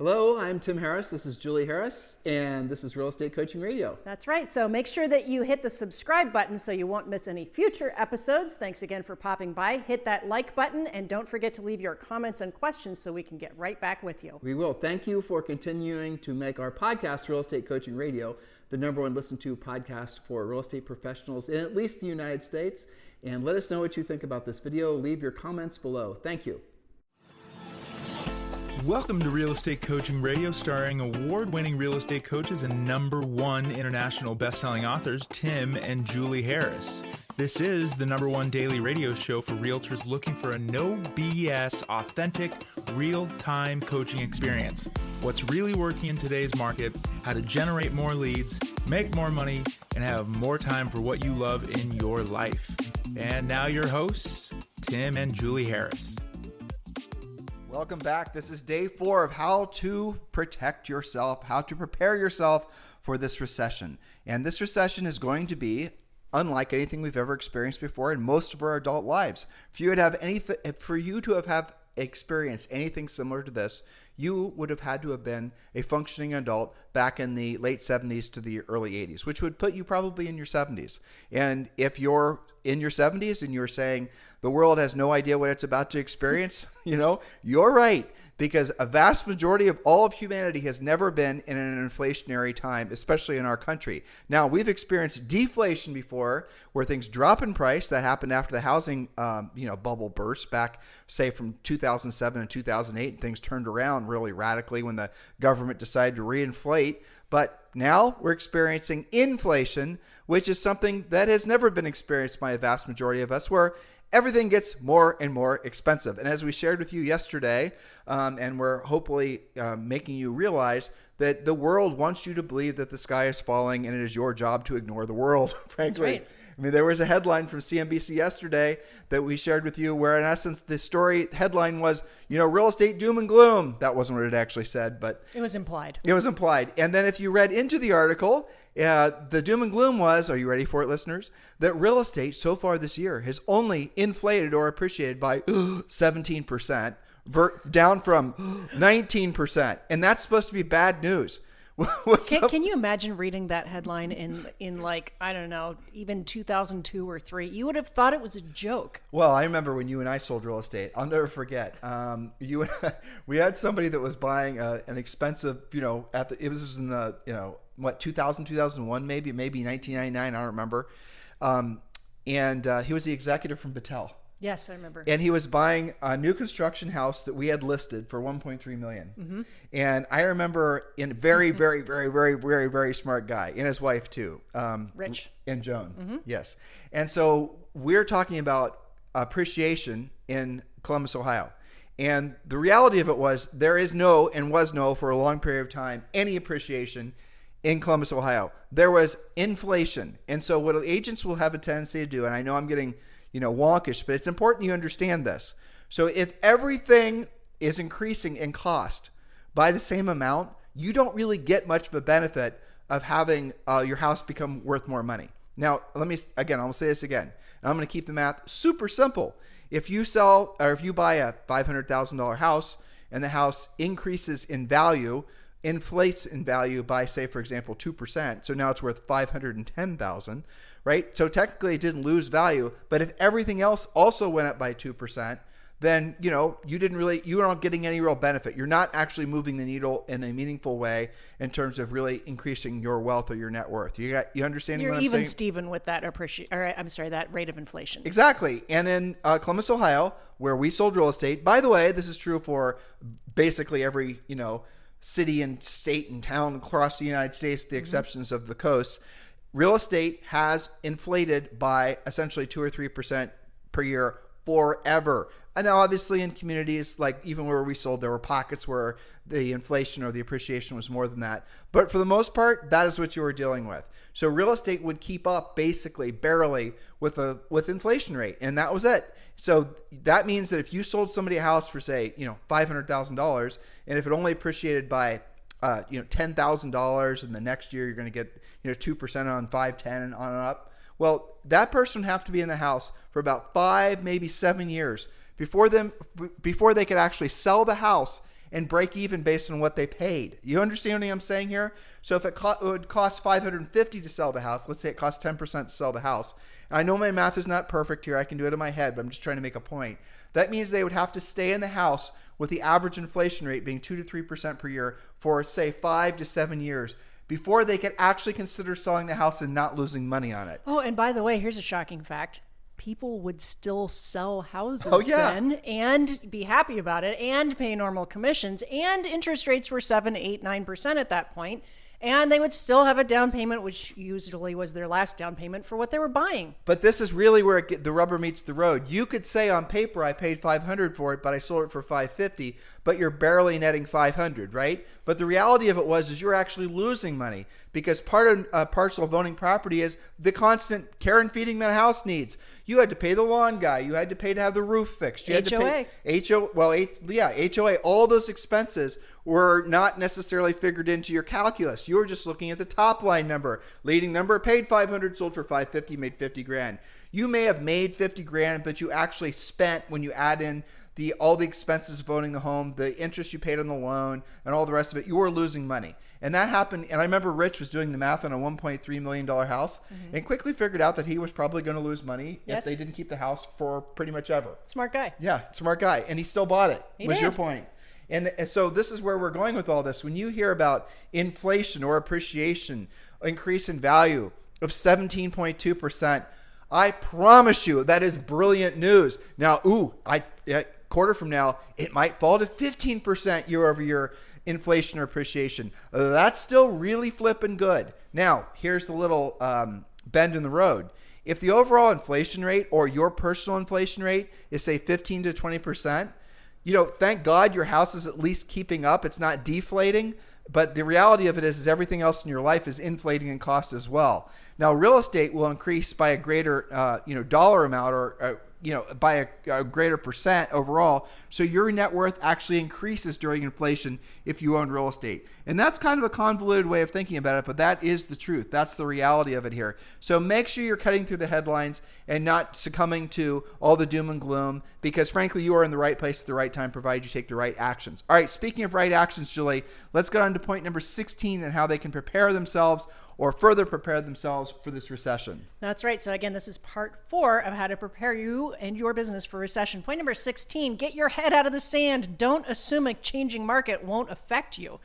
Hello, I'm Tim Harris. This is Julie Harris, and this is Real Estate Coaching Radio. That's right. So make sure that you hit the subscribe button so you won't miss any future episodes. Thanks again for popping by. Hit that like button, and don't forget to leave your comments and questions so we can get right back with you. We will. Thank you for continuing to make our podcast, Real Estate Coaching Radio, the #1 listened to podcast for real estate professionals in at least the United States. And let us know what you think about this video. Leave your comments below. Thank you. Welcome to Real Estate Coaching Radio, starring award-winning real estate coaches and #1 international best-selling authors, Tim and Julie Harris. This is the #1 daily radio show for realtors looking for a no BS, authentic, real-time coaching experience. What's really working in today's market, how to generate more leads, make more money, and have more time for what you love in your life. And now your hosts, Tim and Julie Harris. Welcome back. This is day 4 of how to protect yourself, how to prepare yourself for this recession. And this recession is going to be unlike anything we've ever experienced before in most of our adult lives. For you to have experienced anything similar to this, you would have had to have been a functioning adult back in the late 70s to the early 80s, which would put you probably in your 70s. And if you're in your 70s and you're saying the world has no idea what it's about to experience, you're right. Because a vast majority of all of humanity has never been in an inflationary time, especially in our country. Now, we've experienced deflation before, where things drop in price. That happened after the housing bubble burst back, say, from 2007 and 2008. And things turned around really radically when the government decided to reinflate. But now we're experiencing inflation, which is something that has never been experienced by a vast majority of us, where everything gets more and more expensive. And as we shared with you yesterday, and we're hopefully making you realize that the world wants you to believe that the sky is falling and it is your job to ignore the world, frankly. That's right. I mean, there was a headline from CNBC yesterday that we shared with you where, in essence, the headline was, real estate doom and gloom. That wasn't what it actually said, but it was implied. It was implied. And then if you read into the article, the doom and gloom was, are you ready for it, listeners? That real estate so far this year has only inflated or appreciated by 17%, down from 19%. And that's supposed to be bad news. Can you imagine reading that headline in like, I don't know, even 2002 or 3? You would have thought it was a joke. Well, I remember when you and I sold real estate. I'll never forget. We had somebody that was buying an expensive, it was in the, 2000, 2001, maybe 1999. I don't remember. And he was the executive from Battelle. Yes, I remember. And he was buying a new construction house that we had listed for $1.3 million. Mm-hmm. And I remember very, very, very, very, very, very smart guy, and his wife too. Rich. And Joan. Mm-hmm. Yes. And so we're talking about appreciation in Columbus, Ohio. And the reality of it was there is no, and was no for a long period of time, any appreciation in Columbus, Ohio. There was inflation. And so what agents will have a tendency to do, and I know I'm getting wonkish, but it's important you understand this. So if everything is increasing in cost by the same amount, you don't really get much of a benefit of having your house become worth more money. Now, I'm going to say this again, and I'm going to keep the math super simple. If you buy a $500,000 house and the house increases in value, inflates in value by, say, for example, 2%, so now it's worth $510,000, right? So technically it didn't lose value, but if everything else also went up by 2%, then, you aren't getting any real benefit. You're not actually moving the needle in a meaningful way in terms of really increasing your wealth or your net worth. You understand what I'm saying? You're even Steven with that that rate of inflation. Exactly. And in Columbus, Ohio, where we sold real estate, by the way, this is true for basically every, city and state and town across the United States, with the exceptions of the coast, real estate has inflated by essentially 2 or 3% per year forever. And now obviously in communities like even where we sold, there were pockets where the inflation or the appreciation was more than that. But for the most part, that is what you were dealing with. So real estate would keep up basically barely with inflation rate. And that was it. So that means that if you sold somebody a house for, say, $500,000, and if it only appreciated by $10,000, and the next year you're going to get 2% on 5, 10 and on and up. Well, that person would have to be in the house for about 5, maybe 7 years before they could actually sell the house and break even based on what they paid. You understand what I'm saying here? So if it would cost $550 to sell the house, let's say it costs 10% to sell the house. And I know my math is not perfect here. I can do it in my head, but I'm just trying to make a point. That means they would have to stay in the house with the average inflation rate being 2 to 3% per year for, say, 5 to 7 years before they could actually consider selling the house and not losing money on it. Oh, and by the way, here's a shocking fact. People would still sell houses then and be happy about it and pay normal commissions, and interest rates were 7, 8, 9% at that point. And they would still have a down payment, which usually was their last down payment for what they were buying. But this is really where the rubber meets the road. You could say on paper, I paid $500 for it, but I sold it for $550, but you're barely netting $500, right? But the reality of it is you're actually losing money, because part of parcel of owning property is the constant care and feeding that house needs. You had to pay the lawn guy. You had to pay to have the roof fixed. You had HOA. to pay HOA. All those expenses were not necessarily figured into your calculus. You were just looking at the top line number. Leading number, paid $500, sold for $550, made $50,000. You may have made $50,000, but you actually spent, when you add in all the expenses of owning the home, the interest you paid on the loan, and all the rest of it, you were losing money. And that happened. And I remember Rich was doing the math on a $1.3 million house and quickly figured out that he was probably going to lose money if they didn't keep the house for pretty much ever. Smart guy. Yeah, smart guy. And he still bought it, was did. your point. And so this is where we're going with all this. When you hear about inflation or appreciation, increase in value of 17.2%, I promise you that is brilliant news. Now, a quarter from now, it might fall to 15% year over year inflation or appreciation. That's still really flipping good. Now, here's the little bend in the road. If the overall inflation rate or your personal inflation rate is, say, 15 to 20%, thank God your house is at least keeping up. It's not deflating. But the reality of it is everything else in your life is inflating in cost as well. Now, real estate will increase by a greater, dollar amount or, by a greater percent overall. So your net worth actually increases during inflation if you own real estate. And that's kind of a convoluted way of thinking about it, but that is the truth. That's the reality of it here. So make sure you're cutting through the headlines and not succumbing to all the doom and gloom, because frankly, you are in the right place at the right time, provided you take the right actions. All right, speaking of right actions, Julie, let's get on to point number 16 and how they can prepare themselves or further prepare themselves for this recession. That's right. So again, this is part 4 of how to prepare you and your business for recession. Point number 16, get your head out of the sand. Don't assume a changing market won't affect you.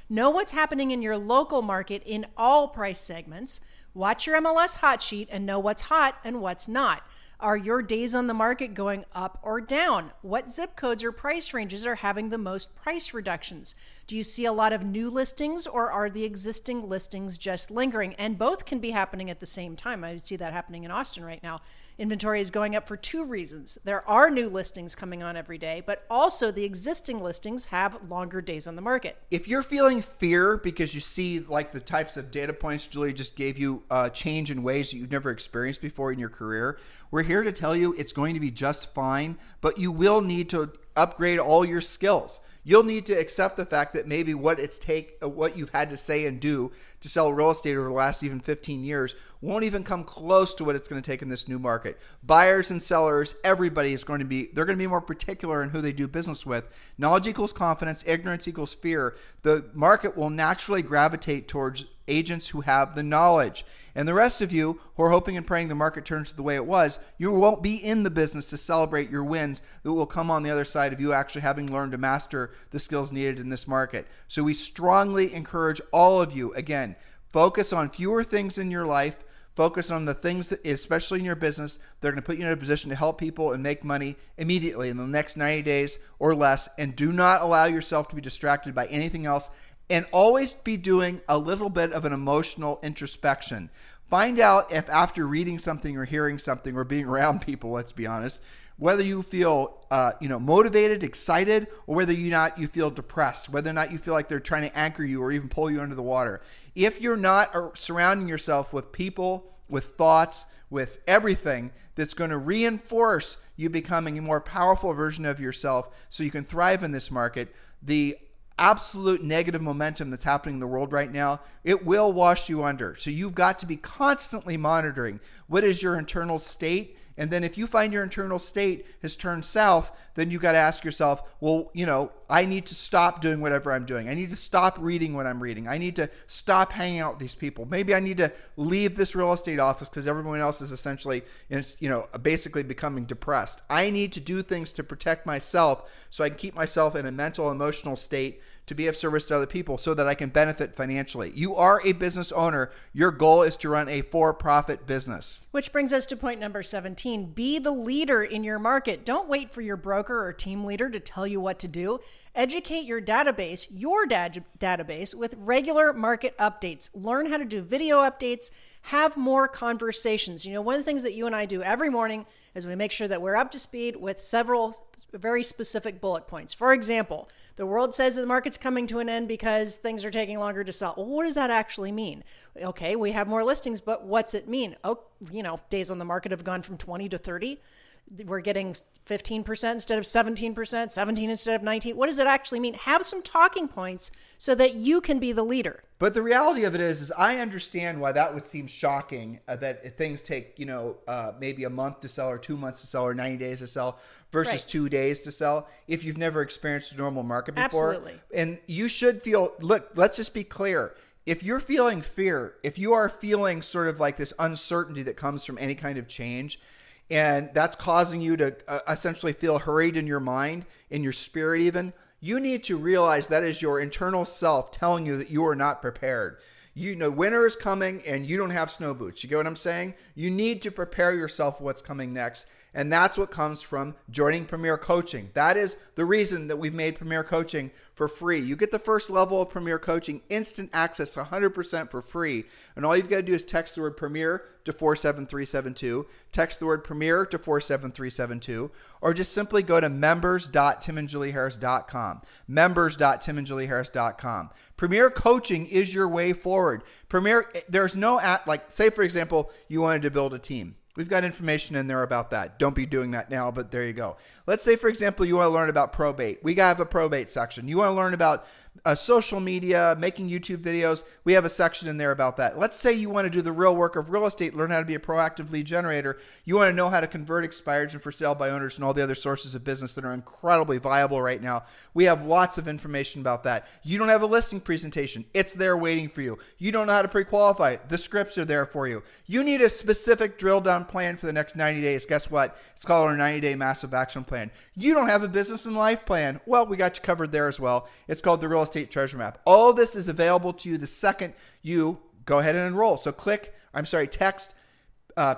Know what's happening in your local market in all price segments. Watch your MLS Hot Sheet and know what's hot and what's not. Are your days on the market going up or down? What zip codes or price ranges are having the most price reductions? Do you see a lot of new listings, or are the existing listings just lingering? And both can be happening at the same time. I see that happening in Austin right now. Inventory is going up for 2 reasons. There are new listings coming on every day, but also the existing listings have longer days on the market. If you're feeling fear because you see like the types of data points Julie just gave you change in ways that you've never experienced before in your career, we're here to tell you it's going to be just fine, but you will need to upgrade all your skills. You'll need to accept the fact that maybe what you've had to say and do to sell real estate over the last even 15 years won't even come close to what it's going to take in this new market. Buyers and sellers, everybody is going to be more particular in who they do business with. Knowledge equals confidence, ignorance equals fear. The market will naturally gravitate towards agents who have the knowledge. And the rest of you who are hoping and praying the market turns to the way it was, you won't be in the business to celebrate your wins that will come on the other side of you actually having learned to master the skills needed in this market. So we strongly encourage all of you, again, focus on fewer things in your life. Focus on the things that, especially in your business, they're going to put you in a position to help people and make money immediately in the next 90 days or less. And do not allow yourself to be distracted by anything else. And always be doing a little bit of an emotional introspection. Find out if after reading something or hearing something or being around people, let's be honest, whether you feel motivated, excited, or whether you feel depressed, whether or not you feel like they're trying to anchor you or even pull you under the water. If you're not surrounding yourself with people, with thoughts, with everything that's going to reinforce you becoming a more powerful version of yourself so you can thrive in this market, the absolute negative momentum that's happening in the world right now, it will wash you under. So you've got to be constantly monitoring what is your internal state And then if you find your internal state has turned south, then you got to ask yourself, well, I need to stop doing whatever I'm doing. I need to stop reading what I'm reading. I need to stop hanging out with these people. Maybe I need to leave this real estate office because everyone else is essentially, basically becoming depressed. I need to do things to protect myself so I can keep myself in a mental, emotional state to be of service to other people so that I can benefit financially. You are a business owner. Your goal is to run a for-profit business. Which brings us to point number 17. Be the leader in your market. Don't wait for your broker or team leader to tell you what to do. Educate your database, database, with regular market updates. Learn how to do video updates. Have more conversations. One of the things that you and I do every morning is we make sure that we're up to speed with several very specific bullet points. For example, the world says that the market's coming to an end because things are taking longer to sell. Well, what does that actually mean? Okay, we have more listings, but what's it mean? Oh, days on the market have gone from 20 to 30. We're getting 15% instead of 17%, 17 instead of 19. What does it actually mean? Have some talking points so that you can be the leader. But the reality of it is I understand why that would seem shocking, that things take, maybe a month to sell or 2 months to sell or 90 days to sell versus 2 days to sell if you've never experienced a normal market before. Absolutely. And you should feel, look, let's just be clear. If you're feeling fear, if you are feeling sort of like this uncertainty that comes from any kind of change, and that's causing you to essentially feel hurried in your mind, in your spirit even, you need to realize that is your internal self telling you that you are not prepared. Winter is coming and you don't have snow boots. You get what I'm saying? You need to prepare yourself for what's coming next. And that's what comes from joining Premier Coaching. That is the reason that we've made Premier Coaching for free. You get the first level of Premier Coaching, instant access to 100% for free. And all you've got to do is text the word Premier to 47372, text the word Premier to 47372, or just simply go to members.timandjulieharris.com, members.timandjulieharris.com. Premier Coaching is your way forward. There's no, say for example, you wanted to build a team. We've got information in there about that. Don't be doing that now, but there you go. Let's say, for example, you want to learn about probate. We have a probate section. You want to learn about social media, making YouTube videos. We have a section in there about that. Let's say you want to do the real work of real estate, learn how to be a proactive lead generator. You want to know how to convert expireds and for sale by owners and all the other sources of business that are incredibly viable right now. We have lots of information about that. You don't have a listing presentation. It's there waiting for you. You don't know how to pre-qualify. The scripts are there for you. You need a specific drill down plan for the next 90 days. Guess what? It's called our 90-day massive action plan. You don't have a business and life plan. Well, we got you covered there as well. It's called the Real Estate Treasure Map. All of this is available to you the second you go ahead and enroll. So text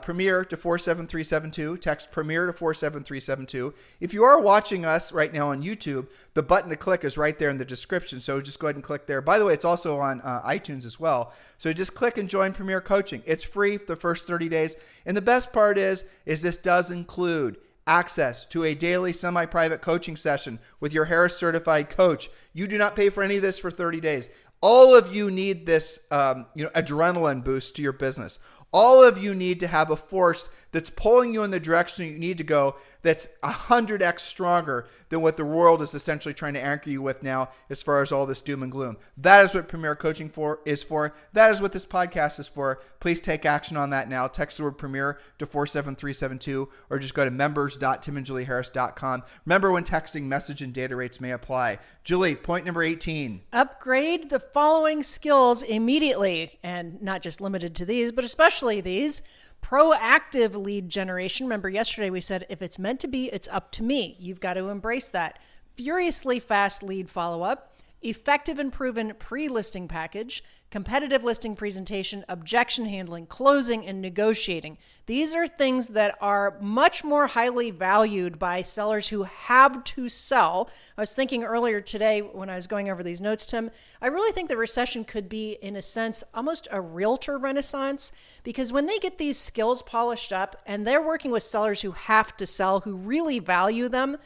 Premier to 47372. Text Premier to 47372. If you are watching us right now on YouTube, the button to click is right there in the description. So just go ahead and click there. By the way, it's also on iTunes as well. So just click and join Premier Coaching. It's free for the first 30 days. And the best part is this does include access to a daily semi-private coaching session with your Harris certified coach. You do not pay for any of this for 30 days. All of you need this adrenaline boost to your business. All of you need to have a force that's pulling you in the direction you need to go that's 100x stronger than what the world is essentially trying to anchor you with now as far as all this doom and gloom. That is what Premier Coaching is for. That is what this podcast is for. Please take action on that now. Text the word Premier to 47372 or just go to members.timandjulieharris.com. Remember, when texting, message and data rates may apply. Julie, point number 18. Upgrade the following skills immediately, and not just limited to these, but especially these. Proactive lead generation. Remember, yesterday we said if it's meant to be, it's up to me. You've got to embrace that. Furiously fast lead follow-up. Effective and proven pre-listing package. Competitive listing presentation, objection handling, closing, and negotiating. These are things that are much more highly valued by sellers who have to sell. I was thinking earlier today when I was going over these notes, Tim, I really think the recession could be, in a sense, almost a realtor renaissance, because when they get these skills polished up and they're working with sellers who have to sell, who really value them,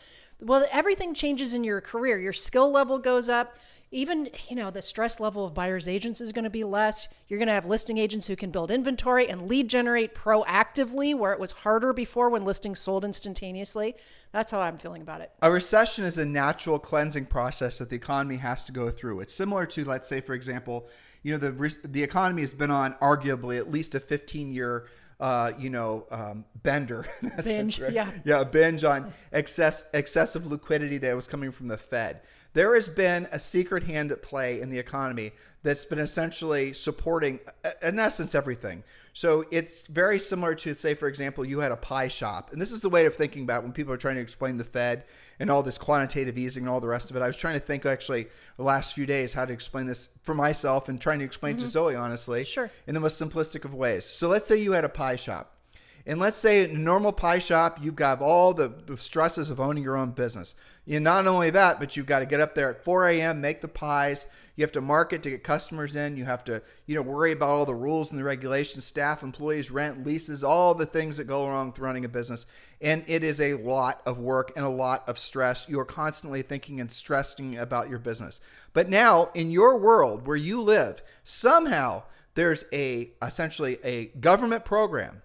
well, everything changes in your career. Your skill level goes up. Even, the stress level of buyer's agents is going to be less. You're going to have listing agents who can build inventory and lead generate proactively, where it was harder before when listings sold instantaneously. That's how I'm feeling about it. A recession is a natural cleansing process that the economy has to go through. It's similar to, let's say, for example, the economy has been on arguably at least a 15-year bender. Binge, right? yeah. Yeah, a binge on excessive liquidity that was coming from the Fed. There has been a secret hand at play in the economy that's been essentially supporting, in essence, everything. So it's very similar to, say, for example, you had a pie shop. And this is the way of thinking about it when people are trying to explain the Fed and all this quantitative easing and all the rest of it. I was trying to think, actually, the last few days how to explain this for myself and trying to explain to Zoe, honestly, Sure. in the most simplistic of ways. So let's say you had a pie shop. And let's say in a normal pie shop, you've got all the stresses of owning your own business. And not only that, but you've got to get up there at 4 a.m., make the pies. You have to market to get customers in. You have to, worry about all the rules and the regulations, staff, employees, rent, leases, all the things that go along with running a business. And it is a lot of work and a lot of stress. You are constantly thinking and stressing about your business. But now in your world where you live, somehow there's essentially a government program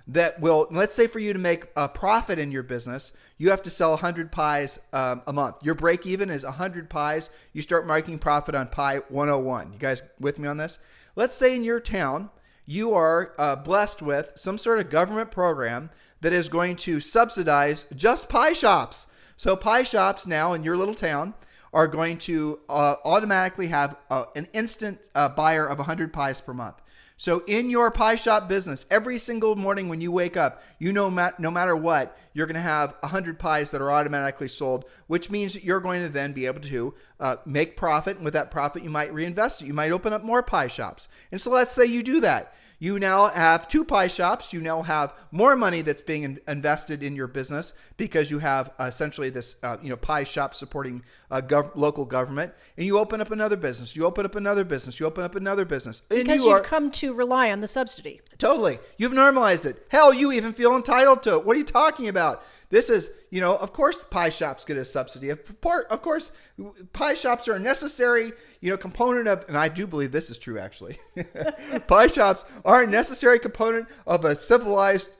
that will, let's say for you to make a profit in your business, you have to sell 100 pies a month. Your break even is 100 pies. You start making profit on pie 101. You guys with me on this? Let's say in your town, you are blessed with some sort of government program that is going to subsidize just pie shops. So pie shops now in your little town are going to automatically have an instant buyer of 100 pies per month. So in your pie shop business, every single morning when you wake up, no matter what, you're going to have 100 pies that are automatically sold, which means that you're going to then be able to make profit. And with that profit, you might reinvest it. You might open up more pie shops. And so let's say you do that. You now have 2 pie shops. You now have more money that's being invested in your business because you have essentially this, pie shop supporting local government. And you open up another business. You open up another business. You open up another business. And Because you've come to rely on the subsidy. Totally. You've normalized it. Hell, you even feel entitled to it. What are you talking about? This is, of course pie shops get a subsidy. Of course, pie shops are a necessary, component of, and I do believe this is true actually. Pie shops are a necessary component of a civilized,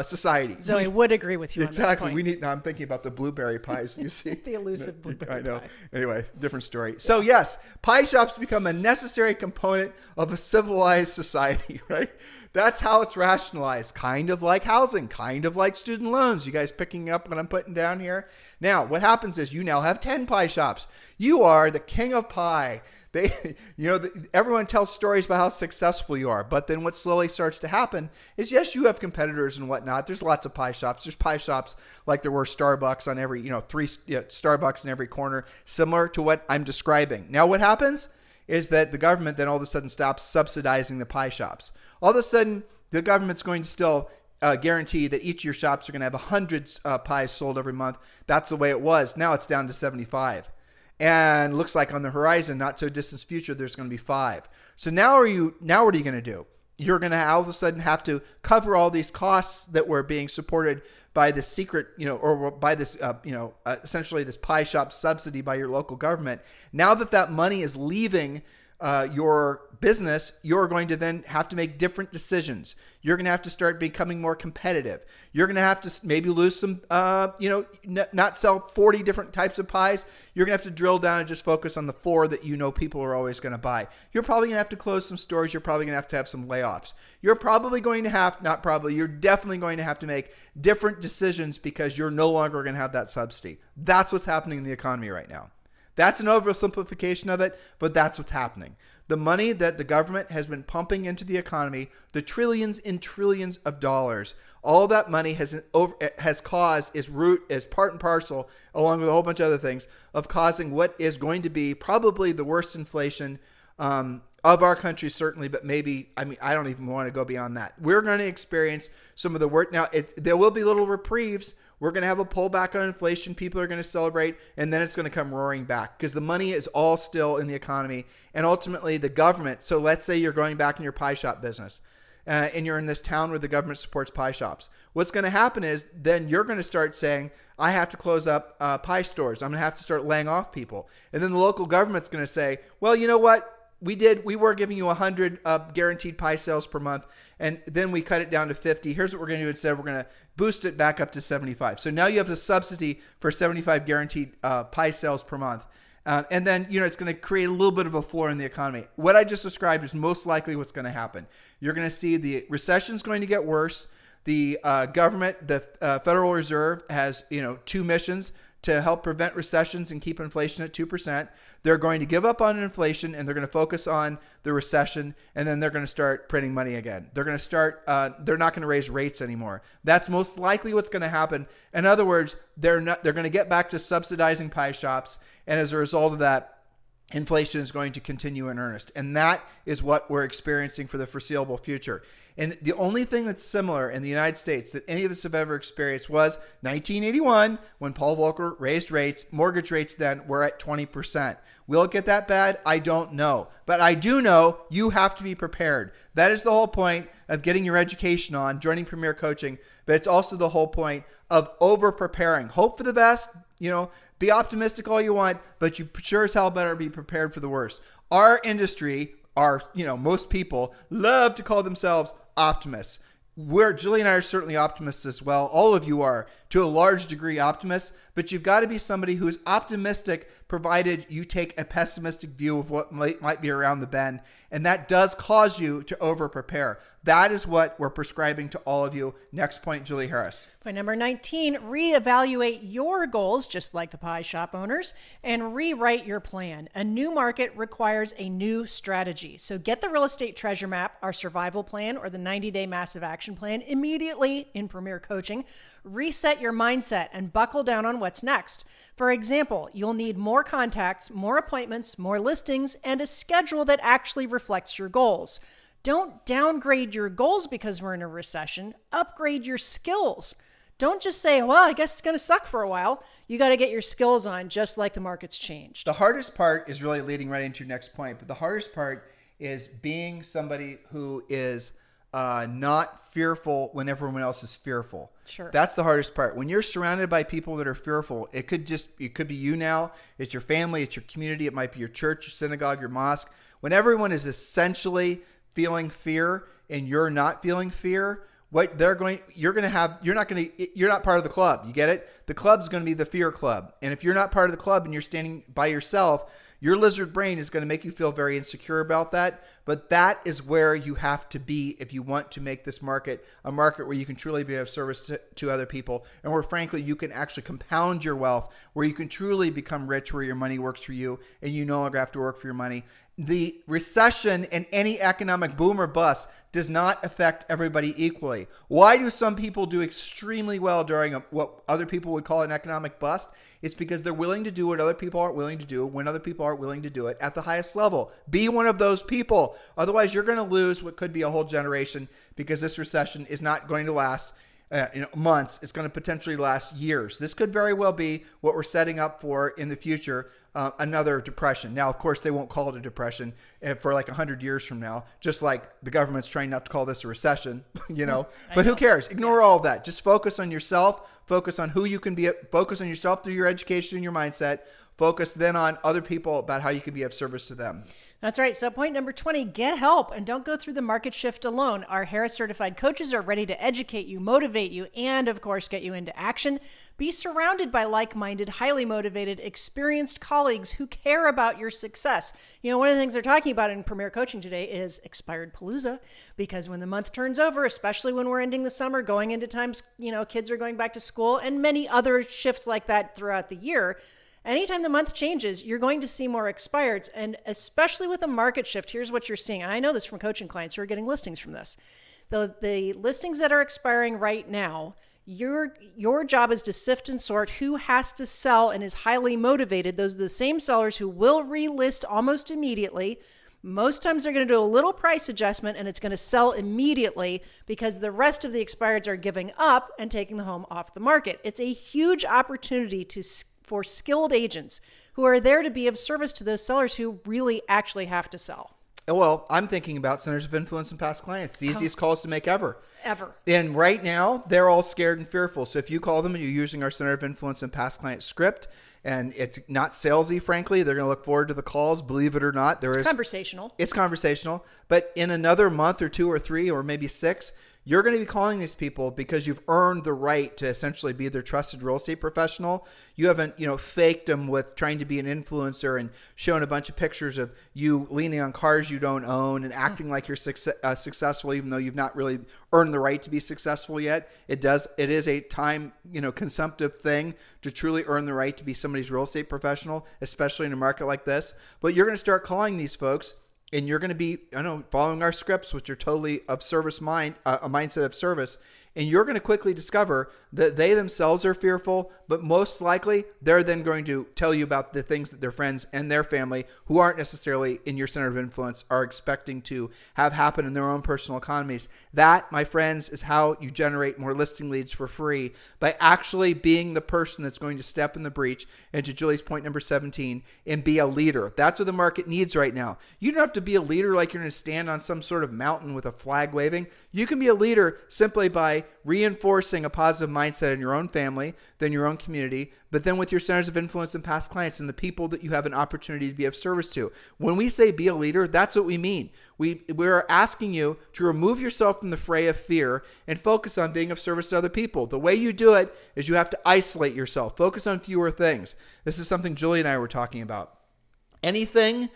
society. Zoe would agree with you on this point. I'm thinking about the blueberry pies, you see. The elusive blueberry I know. pie. Anyway, different story. So yes, pie shops become a necessary component of a civilized society, right? That's how it's rationalized, kind of like housing, kind of like student loans. You guys picking up what I'm putting down here? Now, what happens is you now have 10 pie shops. You are the king of pie. Everyone tells stories about how successful you are, but then what slowly starts to happen is, yes, you have competitors and whatnot. There's lots of pie shops. There's pie shops like there were Starbucks on every, 3 Starbucks in every corner, similar to what I'm describing. Now, what happens is that the government then all of a sudden stops subsidizing the pie shops. All of a sudden, the government's going to still guarantee that each of your shops are going to have 100 pies sold every month. That's the way it was. Now it's down to 75. And looks like on the horizon, not so distant future, there's going to be 5. So now what are you going to do? You're going to all of a sudden have to cover all these costs that were being supported by this secret, or by this, essentially this pie shop subsidy by your local government. Now that money is leaving your business, you're going to then have to make different decisions. You're going to have to start becoming more competitive. You're going to have to maybe lose some, not sell 40 different types of pies. You're going to have to drill down and just focus on the 4 that people are always going to buy. You're probably going to have to close some stores. You're probably going to have some layoffs. You're probably going to have, not probably, you're definitely going to have to make different decisions because you're no longer going to have that subsidy. That's what's happening in the economy right now. That's an oversimplification of it, but that's what's happening. The money that the government has been pumping into the economy, the trillions and trillions of dollars, all that money has caused is part and parcel, along with a whole bunch of other things, of causing what is going to be probably the worst inflation of our country, certainly, but maybe, I don't even want to go beyond that. We're going to experience some of the worst. Now, there will be little reprieves. We're going to have a pullback on inflation. People are going to celebrate, and then it's going to come roaring back because the money is all still in the economy. And ultimately, the government, so let's say you're going back in your pie shop business and you're in this town where the government supports pie shops. What's going to happen is then you're going to start saying, I have to close up pie stores. I'm going to have to start laying off people. And then the local government's going to say, well, you know what? We were giving you 100 guaranteed pie sales per month, and then we cut it down to 50. Here's what we're going to do instead. We're going to boost it back up to 75. So now you have the subsidy for 75 guaranteed pie sales per month. And then, it's going to create a little bit of a floor in the economy. What I just described is most likely what's going to happen. You're going to see the recession is going to get worse. The government, the Federal Reserve has, 2 missions to help prevent recessions and keep inflation at 2%. They're going to give up on inflation and they're going to focus on the recession, and then they're going to start printing money again. They're going to start, they're not going to raise rates anymore. That's most likely what's going to happen. In other words, they're going to get back to subsidizing pie shops. And as a result of that, inflation is going to continue in earnest. And that is what we're experiencing for the foreseeable future. And the only thing that's similar in the United States that any of us have ever experienced was 1981 when Paul Volcker raised rates. Mortgage rates then were at 20%. Will it get that bad? I don't know. But I do know you have to be prepared. That is the whole point of getting your education on, joining Premier Coaching. But it's also the whole point of over-preparing. Hope for the best, be optimistic all you want, but you sure as hell better be prepared for the worst. Our industry, most people love to call themselves optimists. Julie and I are certainly optimists as well. All of you are, to a large degree, optimists, but you've got to be somebody who is optimistic provided you take a pessimistic view of what might be around the bend. And that does cause you to over-prepare. That is what we're prescribing to all of you. Next point, Julie Harris. Point number 19, reevaluate your goals, just like the pie shop owners, and rewrite your plan. A new market requires a new strategy. So get the real estate treasure map, our survival plan, or the 90-day massive action plan immediately in Premier Coaching. Reset your mindset and buckle down on what's next. For example, you'll need more contacts, more appointments, more listings, and a schedule that actually reflects your goals. Don't downgrade your goals because we're in a recession. Upgrade your skills. Don't just say, well, I guess it's going to suck for a while. You got to get your skills on just like the market's changed. The hardest part is really leading right into your next point. But the hardest part is being somebody who is not fearful when everyone else is fearful. Sure. That's the hardest part. When you're surrounded by people that are fearful, it could be you now, it's your family, it's your community, it might be your church, your synagogue, your mosque. When everyone is essentially feeling fear and you're not feeling fear, you're not part of the club. You get it? The club's going to be the fear club. And if you're not part of the club and you're standing by yourself, your lizard brain is going to make you feel very insecure about that. But that is where you have to be if you want to make this market a market where you can truly be of service to other people, and where, frankly, you can actually compound your wealth, where you can truly become rich, where your money works for you and you no longer have to work for your money. The recession and any economic boom or bust does not affect everybody equally. Why do some people do extremely well during what other people would call an economic bust? It's because they're willing to do what other people aren't willing to do when other people aren't willing to do it at the highest level. Be one of those people. Otherwise, you're going to lose what could be a whole generation, because this recession is not going to last months. It's going to potentially last years. This could very well be what we're setting up for in the future, another depression. Now, of course, they won't call it a depression for like 100 years from now, just like the government's trying not to call this a recession, But who cares? Ignore all of that. Just focus on yourself. Focus on who you can be. Focus on yourself through your education and your mindset. Focus then on other people about how you can be of service to them. That's right. So point number 20, get help and don't go through the market shift alone. Our Harris certified coaches are ready to educate you, motivate you, and of course, get you into action. Be surrounded by like-minded, highly motivated, experienced colleagues who care about your success. One of the things they're talking about in Premier Coaching today is expired palooza, because when the month turns over, especially when we're ending the summer, going into times, kids are going back to school, and many other shifts like that throughout the year, anytime the month changes, you're going to see more expireds. And especially with a market shift, here's what you're seeing. And I know this from coaching clients who are getting listings from this. The listings that are expiring right now, your job is to sift and sort who has to sell and is highly motivated. Those are the same sellers who will relist almost immediately. Most times they're going to do a little price adjustment and it's going to sell immediately because the rest of the expireds are giving up and taking the home off the market. It's a huge opportunity for skilled agents who are there to be of service to those sellers who really actually have to sell. Well, I'm thinking about centers of influence and past clients, the easiest calls to make ever. Ever. And right now, they're all scared and fearful. So if you call them and you're using our center of influence and past client script, and it's not salesy, frankly, they're going to look forward to the calls. Believe it or not, It's conversational. It's conversational. But in another month or 2 or 3 or maybe 6, You're going to be calling these people because you've earned the right to essentially be their trusted real estate professional. You haven't, faked them with trying to be an influencer and showing a bunch of pictures of you leaning on cars you don't own and acting like you're successful, even though you've not really earned the right to be successful yet. It is a time, consumptive thing to truly earn the right to be somebody's real estate professional, especially in a market like this. But you're going to start calling these folks, and you're going to be, following our scripts, which are totally of service a mindset of service. And you're going to quickly discover that they themselves are fearful, but most likely they're then going to tell you about the things that their friends and their family, who aren't necessarily in your center of influence, are expecting to have happen in their own personal economies. That, my friends, is how you generate more listing leads for free, by actually being the person that's going to step in the breach, and to Julie's point number 17, and be a leader. That's what the market needs right now. You don't have to be a leader like you're going to stand on some sort of mountain with a flag waving. You can be a leader simply by reinforcing a positive mindset in your own family, then your own community, but then with your centers of influence and past clients and the people that you have an opportunity to be of service to. When we say be a leader, that's what we mean. We're asking you to remove yourself from the fray of fear and focus on being of service to other people. The way you do it is you have to isolate yourself. Focus on fewer things. This is something Julie and I were talking about. Anything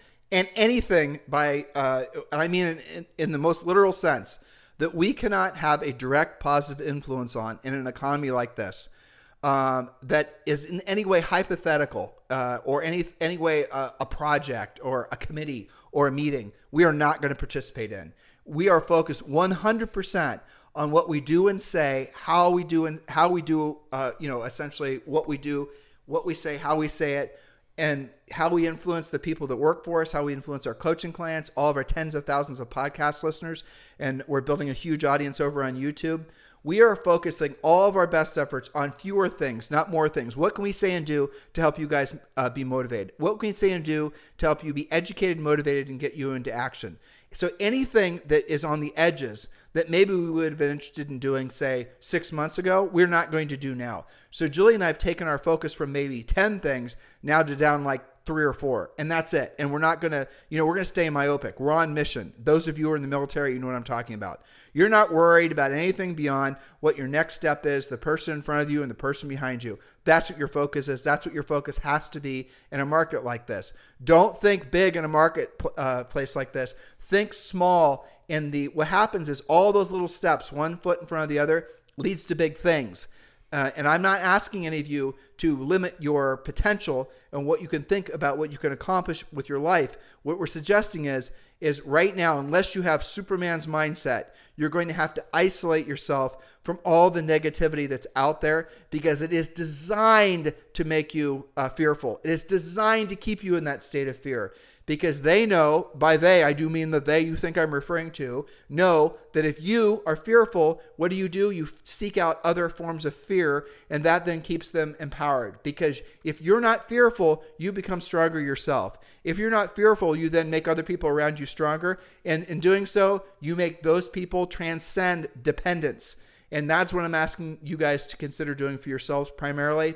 by, and I mean in the most literal sense, that we cannot have a direct positive influence on in an economy like this, that is in any way hypothetical, or any way a project or a committee or a meeting, we are not going to participate in. We are focused 100% on what we do and say, how we do, essentially what we do, what we say, how we say it, and how we influence the people that work for us, how we influence our coaching clients, all of our tens of thousands of podcast listeners, and we're building a huge audience over on YouTube. We are focusing all of our best efforts on fewer things, not more things. What can we say and do to help you guys be motivated? What can we say and do to help you be educated, motivated, and get you into action? So anything that is on the edges that maybe we would have been interested in doing, say, 6 months ago, we're not going to do now. So Julie and I have taken our focus from maybe 10 things now to down like 3 or 4, and that's it. And we're not going to, we're going to stay myopic. We're on mission. Those of you who are in the military, you know what I'm talking about. You're not worried about anything beyond what your next step is, the person in front of you and the person behind you. That's what your focus is. That's what your focus has to be in a market like this. Don't think big in a market place like this. Think small. And what happens is all those little steps, one foot in front of the other, leads to big things. And I'm not asking any of you to limit your potential and what you can think about what you can accomplish with your life. What we're suggesting is right now, unless you have Superman's mindset, you're going to have to isolate yourself from all the negativity that's out there, because it is designed to make you fearful. It is designed to keep you in that state of fear. Because they know, by they, I do mean the they you think I'm referring to, know that if you are fearful, what do? You seek out other forms of fear, and that then keeps them empowered. Because if you're not fearful, you become stronger yourself. If you're not fearful, you then make other people around you stronger. And in doing so, you make those people transcend dependence. And that's what I'm asking you guys to consider doing for yourselves primarily.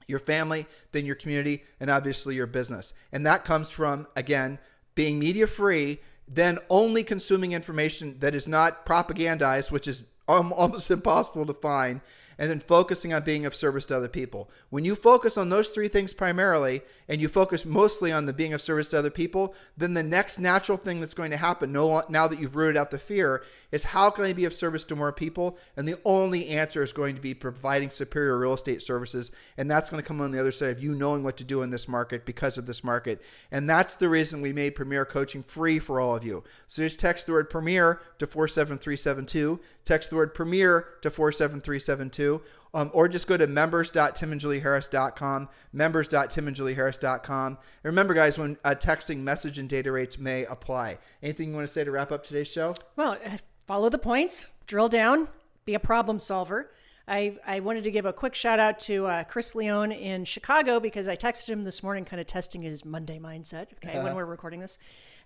Your family, then your community, and obviously your business. And that comes from, again, being media free, then only consuming information that is not propagandized, which is almost impossible to find, and then focusing on being of service to other people. When you focus on those 3 things primarily, and you focus mostly on the being of service to other people, then the next natural thing that's going to happen, now that you've rooted out the fear, is how can I be of service to more people? And the only answer is going to be providing superior real estate services. And that's going to come on the other side of you knowing what to do in this market because of this market. And that's the reason we made Premier Coaching free for all of you. So just text the word Premier to 47372. Text the word Premier to 47372. Or just go to members.timandjulieharris.com, members.timandjulieharris.com. And remember, guys, when texting, message and data rates may apply. Anything you want to say to wrap up today's show? Well, follow the points, drill down, be a problem solver. I wanted to give a quick shout out to Chris Leone in Chicago, because I texted him this morning kind of testing his Monday mindset, when we're recording this.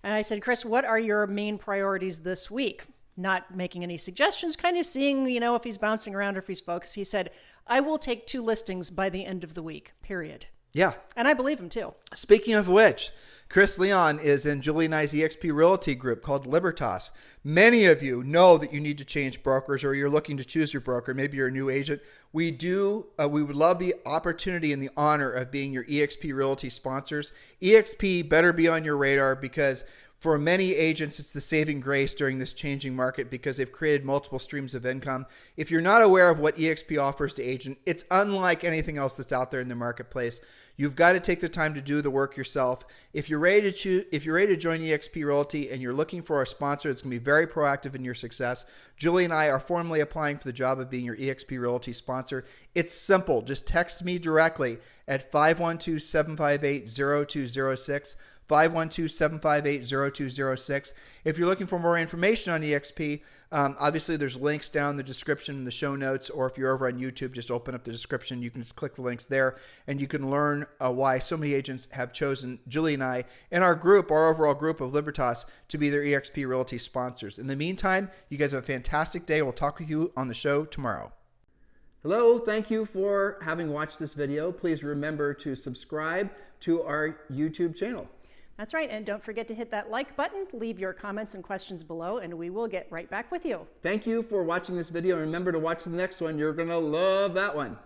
And I said, Chris, what are your main priorities this week? Not making any suggestions, kind of seeing, if he's bouncing around or if he's focused. He said, I will take 2 listings by the end of the week, period. Yeah. And I believe him too. Speaking of which, Chris Leon is in Julie and I's eXp Realty group called Libertas. Many of you know that you need to change brokers, or you're looking to choose your broker. Maybe you're a new agent. We would love the opportunity and the honor of being your eXp Realty sponsors. eXp better be on your radar, because for many agents, it's the saving grace during this changing market, because they've created multiple streams of income. If you're not aware of what eXp offers to agent, it's unlike anything else that's out there in the marketplace. You've got to take the time to do the work yourself. If you're ready to join eXp Realty and you're looking for a sponsor that's going to be very proactive in your success, Julie and I are formally applying for the job of being your eXp Realty sponsor. It's simple. Just text me directly at 512-758-0206. 512-758-0206. If you're looking for more information on eXp, obviously there's links down in the description in the show notes, or if you're over on YouTube, just open up the description. You can just click the links there, and you can learn why so many agents have chosen Julie and I and our overall group of Libertas, to be their eXp Realty sponsors. In the meantime, you guys have a fantastic day. We'll talk with you on the show tomorrow. Hello, thank you for having watched this video. Please remember to subscribe to our YouTube channel. That's right. And don't forget to hit that like button, leave your comments and questions below, and we will get right back with you. Thank you for watching this video. And remember to watch the next one. You're going to love that one.